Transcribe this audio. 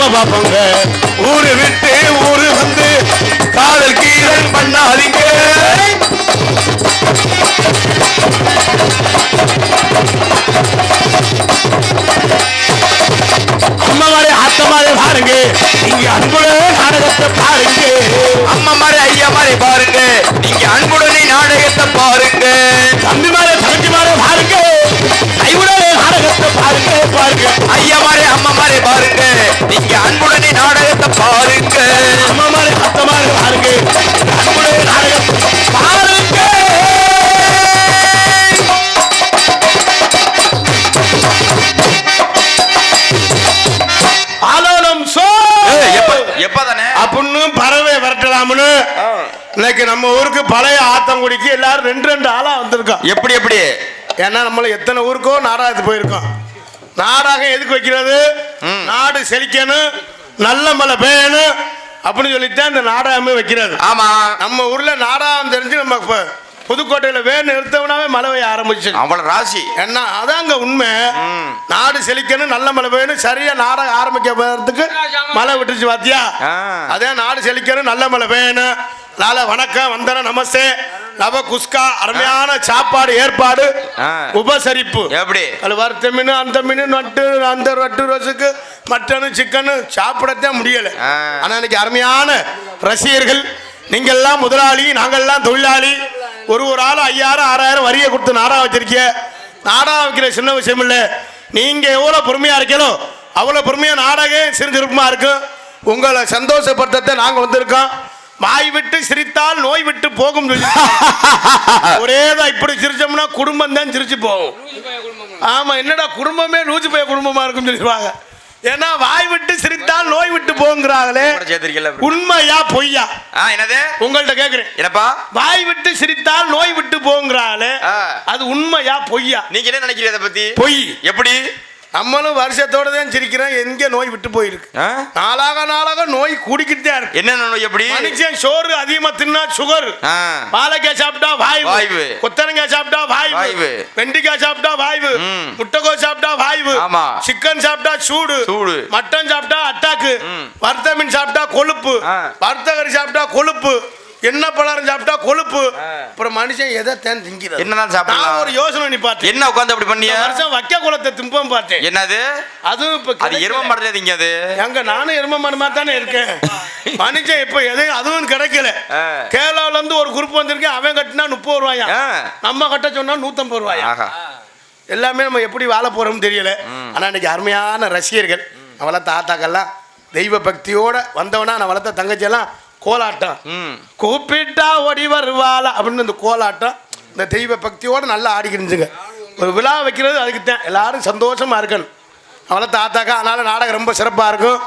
நம்ம பாப்போங்க. ஊரு விட்டு ஊரு வந்து காதல் கீழல் பண்ணாதீங்க. அம்மா மாதிரி ஆத்த மாதிரி பாருங்க, நீங்க அன்புடனே நாடகத்தை பாருங்க. அம்மா மாதிரி ஐயா மாதிரி பாருங்க, நீங்க அன்புடனே நாடகத்தை பாருங்க. தம்பி மாதிரி தங்கச்சி மாதிரி பாருங்க, கைவுடனே நாடகத்தை பாருங்க. பாருங்க ஐயா மாதிரி அம்மா மாதிரி பாருங்க, நீங்க அன்புடனே நாடகத்தை பாருங்க. அம்மா மாதிரி அத்த மாதிரி பாருங்க, அன்புடனே நாடகத்தை பாருங்க. எப்பதானே அப்படின்னு பறவை விரட்டலாம்னு இன்னைக்கு நம்ம ஊருக்கு பழைய ஆத்தங்குடிக்கு எல்லாரும் 2 ஆளா வந்திருக்கோம். எப்படி எப்படி? ஏன்னா நம்மள எத்தனை ஊருக்கோ நாடகத்துக்கு போயிருக்கோம். நாடகம் எதுக்கு வைக்கிறது? நாடு செழிக்கணும், நல்ல மழை பெய்யணும் அப்படின்னு சொல்லித்தான் இந்த நாடகமே வைக்கிறது. ஆமா, நம்ம ஊர்ல நாடகம் தெரிஞ்சு நம்ம புதுக்கோட்டையில வேணும் நிறுத்தவனாவே மழை பெய்ய ஆரம்பிச்சு. அவ்வளவு ராசி என்ன அதாங்க உண்மை. நாடு செழிக்கணும், நல்ல மழை பெய்யணும், சரியா நாடகம் ஆரம்பிக்க போறதுக்கு மழை விட்டுச்சு பாத்தியா? அதே நாடு செழிக்கணும், நல்ல மழை பெய்யணும். லால வணக்கம், வந்தனம், நமஸ்தே, நவ குஸ்கா, அருமையான சாப்பாடு ஏற்பாடு, உபசரிப்பு. எப்படி அது வறுத்த மீன், அந்த மீன், நட்டு அந்த ரட்டு ரோஸுக்கு மட்டனு சிக்கனு சாப்பிடத்தான் முடியல. ஆனா இன்னைக்கு அருமையான ரசிகர்கள். நீங்கள்லாம் முதலாளி, நாங்கள்லாம் தொழிலாளி. ஒரு ஆள் 5000 6000 வரியை கொடுத்து நாடகம் வச்சிருக்கீங்க. நாடகம் வைக்கிற சின்ன விஷயம் இல்லை. நீங்க எவ்வளவு பொறுமையா இருக்கீங்களோ அவ்வளவு பொறுமையா நாடகம் சிறுசிறுப்புமா இருக்கும். உங்களை சந்தோஷப்படுத்த நாங்க வந்திருக்கோம். வாய் விட்டு சிரித்தால் நோய் விட்டு போகும். ஒரேதான் இப்படி சிரிச்சோம்னா குடும்பம் தான் சிரிச்சு போகும். ஆமா, என்னடா குடும்பமே நூச்சு போய குடும்பமா இருக்கும் சொல்லிடுவாங்க. ஏன்னா வாய் விட்டு சிரித்தால் நோய் விட்டு போங்கிறாங்களே, உண்மையா பொய்யா? என்னது உங்கள்ட்ட கேக்குறேன். என்னப்பா? வாய் விட்டு சிரித்தால் நோய் விட்டு போங்கிறாங்களே, அது உண்மையா பொய்யா? நீங்க என்ன நினைக்கிறீங்க அதை பத்தி? பொய். எப்படி? நம்மளும் வருஷத்தோட தான் சிரிக்கிறோம். எங்க நோய் விட்டு போயிருக்கு? நாளாக நோய் கூடிக்கிட்டே இருக்கு. என்ன நோய்? எப்படி? மனுஷன் சோறு அதிகமா தின்னா சுகர், பாலக்காய் சாப்பிட்டா வாய்வு, கொத்தரங்காய் சாப்பிட்டா வாய்வு, வெண்டிக்காய் சாப்பிட்டா வாய்வு, முட்டைக்கோஸ் சாப்பிட்டா வாய்வு, சிக்கன் சாப்பிட்டா சூடு, மட்டன் சாப்பிட்டா அட்டாக்கு, வறுத்த மீன் சாப்பிட்டா கொழுப்பு, வறுத்த கறி சாப்பிட்டா கொழுப்பு, என்ன பழம் சாப்பிட்டா கொழுப்பு. அப்புறம் மனுஷன் எதை தேன் திங்கிறது? என்னதான் சாப்பிடலாம்? ஒரு யோசனை நீ பார்த்தேன். என்ன உட்கார்ந்து அப்படி பண்ணியா? வருஷம் வைக்க குளத்தை திம்பம் பார்த்தேன். என்னது அது? இப்ப அது எரும மாடு திங்காது. எங்க நானும் எரும மாடு மாதிரி தானே இருக்கேன். மனுஷன் இப்ப எதையும் அதுவும் கிடைக்கல. கேரளாவில இருந்து ஒரு குரூப் வந்திருக்கேன். அவன் கட்டினா 30 ரூபாயா, நம்ம கட்ட சொன்னா 150 ரூபாயா. எல்லாமே நம்ம எப்படி வாழ போறோம்னு தெரியல. ஆனா இன்னைக்கு அருமையான ரசிகர்கள். நான் வளர்த்த ஆத்தாக்கெல்லாம் தெய்வ பக்தியோட வந்தவனா, நான் வளர்த்த தங்கச்சியெல்லாம் கோலாட்டம், கூப்பிட்டா ஓடி வருவாளா அப்படின்னு இந்த கோலாட்டம் இந்த தெய்வ பக்தியோட நல்லா ஆடிக்கிருந்துங்க. ஒரு விழா வைக்கிறது அதுக்கு தான் எல்லாரும் சந்தோஷமா இருக்கணும். அவளை தாத்தாக்கா. அதனால நாடகம் ரொம்ப சிறப்பாக இருக்கும்.